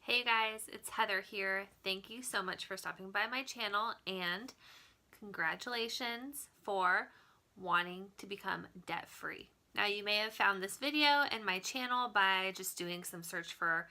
Hey guys, it's Heather here. Thank you so much for stopping by my channel and congratulations for wanting to become debt-free. Now you may have found this video and my channel by just doing some search for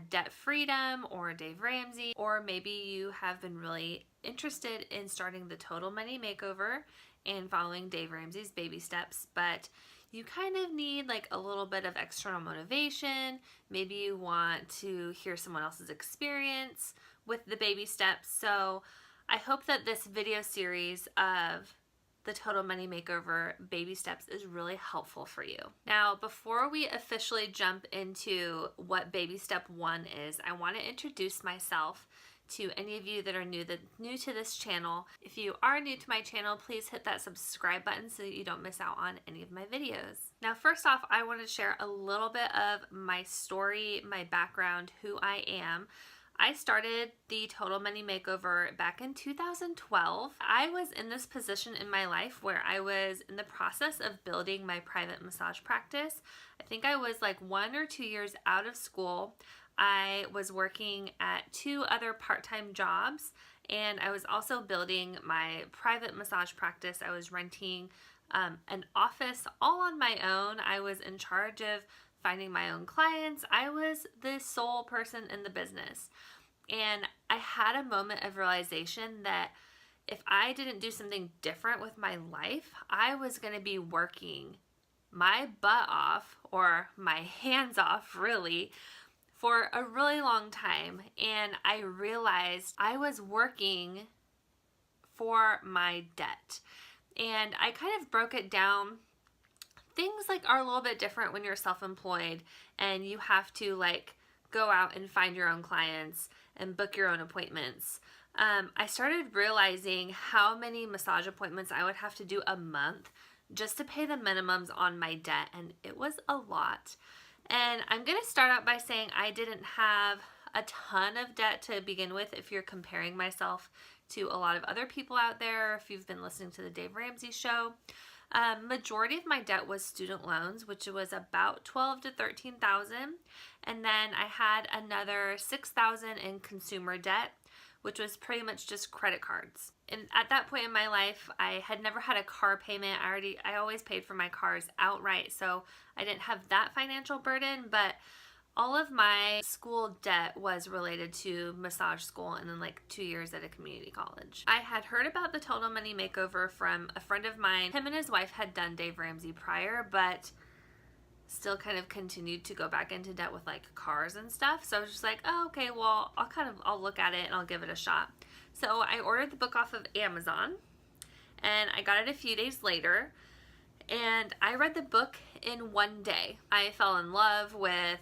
debt freedom or Dave Ramsey, or maybe you have been really interested in starting the Total Money Makeover and following Dave Ramsey's baby steps, but you kind of need like a little bit of external motivation. Maybe you want to hear someone else's experience with the baby steps. So I hope that this video series of the Total Money Makeover baby steps is really helpful for you. Now, before we officially jump into what baby step 1 is, I want to introduce myself to any of you that are new to this channel. If you are new to my channel, please hit that subscribe button so that you don't miss out on any of my videos. Now, first off, I want to share a little bit of my story, my background, who I am. I started the Total Money Makeover back in 2012. I was in this position in my life where I was in the process of building my private massage practice. I think I was like 1 or 2 years out of school. I was working at 2 other part-time jobs, and I was also building my private massage practice. I was renting an office all on my own. I was in charge of finding my own clients. I was the sole person in the business. And I had a moment of realization that if I didn't do something different with my life, I was going to be working my butt off, or my hands off really, for a really long time. And I realized I was working for my debt. And I kind of broke it down. Things like are a little bit different when you're self-employed and you have to like go out and find your own clients and book your own appointments. I started realizing how many massage appointments I would have to do a month just to pay the minimums on my debt, and it was a lot. And I'm going to start out by saying I didn't have a ton of debt to begin with if you're comparing myself to a lot of other people out there, if you've been listening to the Dave Ramsey show. Majority of my debt was student loans, which was about $12,000 to $13,000, and then I had another $6,000 in consumer debt, which was pretty much just credit cards. And at that point in my life, I had never had a car payment. I always paid for my cars outright, so I didn't have that financial burden, but all of my school debt was related to massage school and then like 2 years at a community college. I had heard about the Total Money Makeover from a friend of mine. Him and his wife had done Dave Ramsey prior, but still kind of continued to go back into debt with like cars and stuff. So I was just like, oh, okay, well, I'll look at it and I'll give it a shot. So I ordered the book off of Amazon and I got it a few days later, and I read the book in 1 day. I fell in love with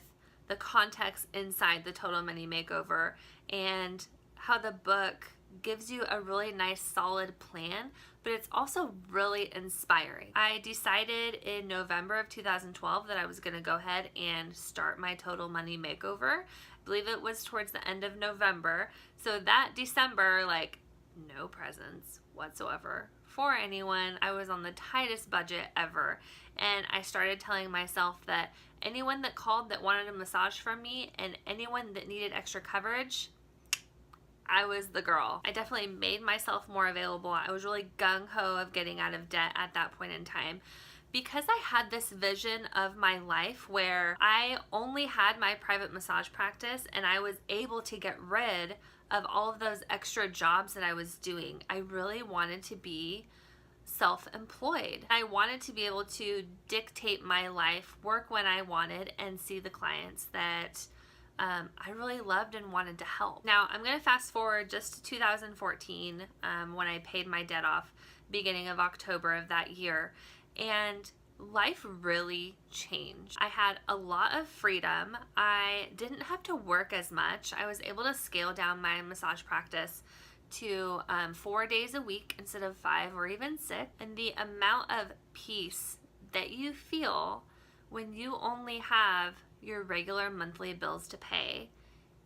the context inside the Total Money Makeover and how the book gives you a really nice solid plan, but it's also really inspiring. I decided in November of 2012 that I was going to go ahead and start my Total Money Makeover. I believe it was towards the end of November. So that December, like, no presents whatsoever for anyone. I was on the tightest budget ever, and I started telling myself that anyone that called that wanted a massage from me and anyone that needed extra coverage, I was the girl. I definitely made myself more available. I was really gung-ho of getting out of debt at that point in time, because I had this vision of my life where I only had my private massage practice and I was able to get rid of all of those extra jobs that I was doing. I really wanted to be self-employed. I wanted to be able to dictate my life, work when I wanted, and see the clients that I really loved and wanted to help. Now, I'm going to fast forward just to 2014 when I paid my debt off, beginning of October of that year, and life really changed. I had a lot of freedom. I didn't have to work as much. I was able to scale down my massage practice to 4 days a week instead of 5 or even 6. And the amount of peace that you feel when you only have your regular monthly bills to pay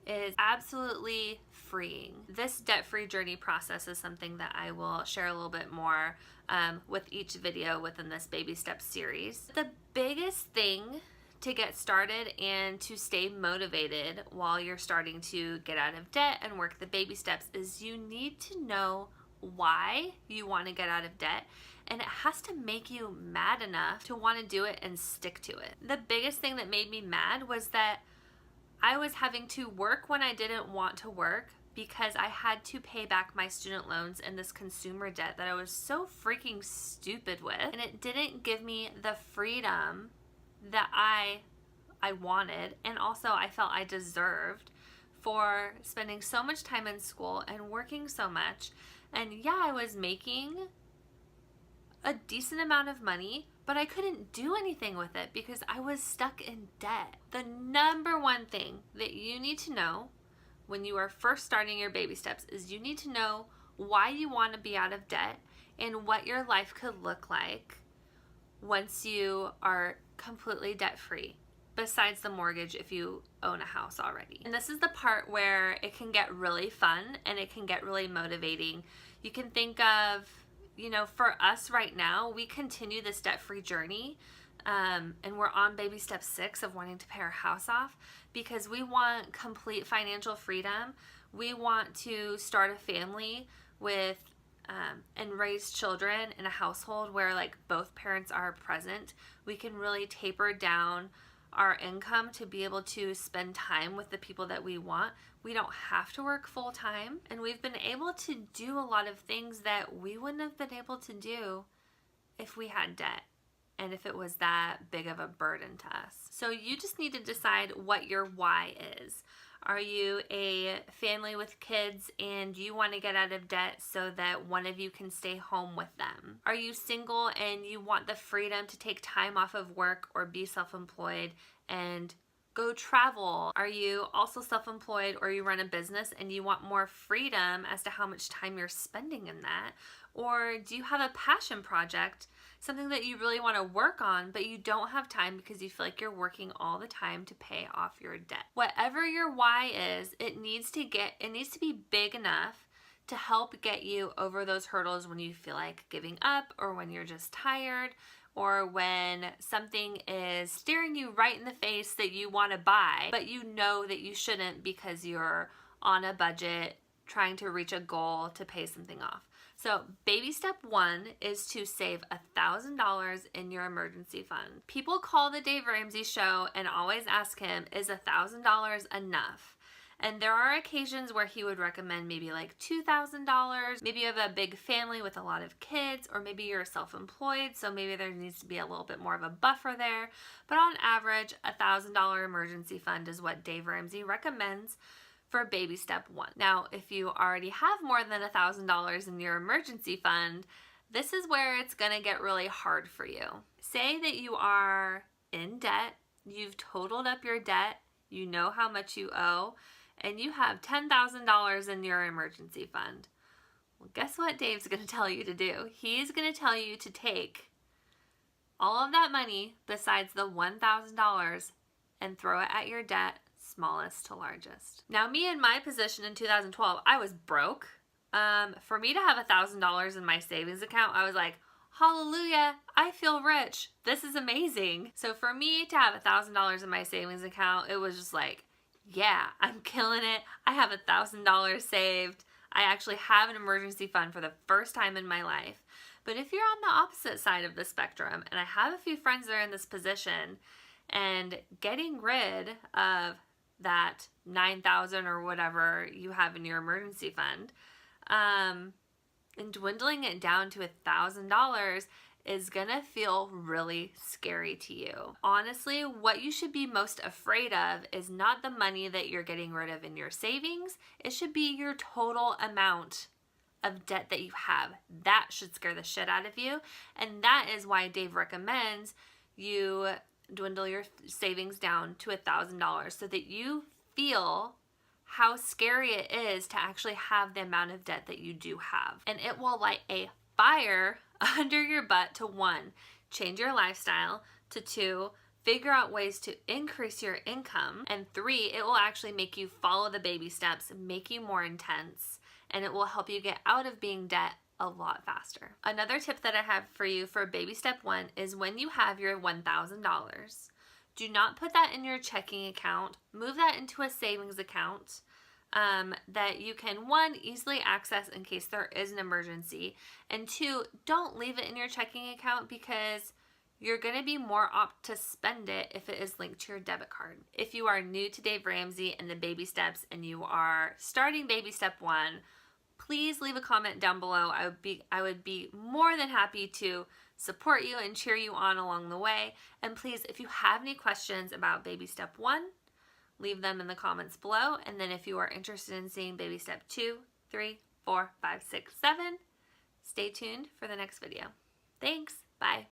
is absolutely freeing. This debt-free journey process is something that I will share a little bit more with each video within this baby steps series. The biggest thing to get started and to stay motivated while you're starting to get out of debt and work the baby steps is you need to know why you want to get out of debt, and it has to make you mad enough to want to do it and stick to it. The biggest thing that made me mad was that I was having to work when I didn't want to work because I had to pay back my student loans and this consumer debt that I was so freaking stupid with, and it didn't give me the freedom that I wanted, and also I felt I deserved for spending so much time in school and working so much. And yeah, I was making a decent amount of money, but I couldn't do anything with it because I was stuck in debt. The number one thing that you need to know when you are first starting your baby steps is you need to know why you want to be out of debt and what your life could look like once you are completely debt-free, besides the mortgage if you own a house already. And this is the part where it can get really fun and it can get really motivating. You can think of, you know, for us right now, we continue this debt-free journey, and we're on baby step 6 of wanting to pay our house off because we want complete financial freedom. We want to start a family with and raise children in a household where like both parents are present. We can really taper down our income to be able to spend time with the people that we want. We don't have to work full time, and we've been able to do a lot of things that we wouldn't have been able to do if we had debt and if it was that big of a burden to us. So you just need to decide what your why is. Are you a family with kids and you want to get out of debt so that one of you can stay home with them? Are you single and you want the freedom to take time off of work or be self-employed and go travel? Are you also self-employed or you run a business and you want more freedom as to how much time you're spending in that? Or do you have a passion project, something that you really want to work on, but you don't have time because you feel like you're working all the time to pay off your debt? Whatever your why is, it needs to be big enough to help get you over those hurdles when you feel like giving up, or when you're just tired, or when something is staring you right in the face that you want to buy, but you know that you shouldn't because you're on a budget trying to reach a goal to pay something off. So baby step 1 is to save $1,000 in your emergency fund. People call the Dave Ramsey show and always ask him, is $1,000 enough? And there are occasions where he would recommend maybe like $2,000. Maybe you have a big family with a lot of kids, or maybe you're self-employed, so maybe there needs to be a little bit more of a buffer there. But on average, $1,000 emergency fund is what Dave Ramsey recommends for baby step 1. Now, if you already have more than $1,000 in your emergency fund, this is where it's gonna get really hard for you. Say that you are in debt, you've totaled up your debt, you know how much you owe, and you have $10,000 in your emergency fund. Well, guess what Dave's gonna tell you to do? He's gonna tell you to take all of that money besides the $1,000 and throw it at your debt, smallest to largest. Now, me in my position in 2012, I was broke. For me to have $1,000 in my savings account, I was like, hallelujah, I feel rich. This is amazing. So for me to have $1,000 in my savings account, it was just like, yeah, I'm killing it. I have $1,000 saved. I actually have an emergency fund for the first time in my life. But if you're on the opposite side of the spectrum, and I have a few friends that are in this position, and getting rid of that $9,000 or whatever you have in your emergency fund, and dwindling it down to $1,000 is gonna feel really scary to you. Honestly, what you should be most afraid of is not the money that you're getting rid of in your savings. It should be your total amount of debt that you have. That should scare the shit out of you, and that is why Dave recommends you dwindle your savings down to $1,000 so that you feel how scary it is to actually have the amount of debt that you do have. And it will light a fire under your butt to 1, change your lifestyle, to 2, figure out ways to increase your income, and 3, it will actually make you follow the baby steps, make you more intense, and it will help you get out of being debt a lot faster. Another tip that I have for you for baby step 1 is when you have your $1,000, do not put that in your checking account. Move that into a savings account that you can, one, easily access in case there is an emergency, and two, don't leave it in your checking account because you're going to be more apt to spend it if it is linked to your debit card. If you are new to Dave Ramsey and the baby steps and you are starting baby step 1, please leave a comment down below. I would be more than happy to support you and cheer you on along the way. And please, if you have any questions about baby step 1, leave them in the comments below. And then if you are interested in seeing baby step 2, 3, 4, 5, 6, 7, stay tuned for the next video. Thanks. Bye.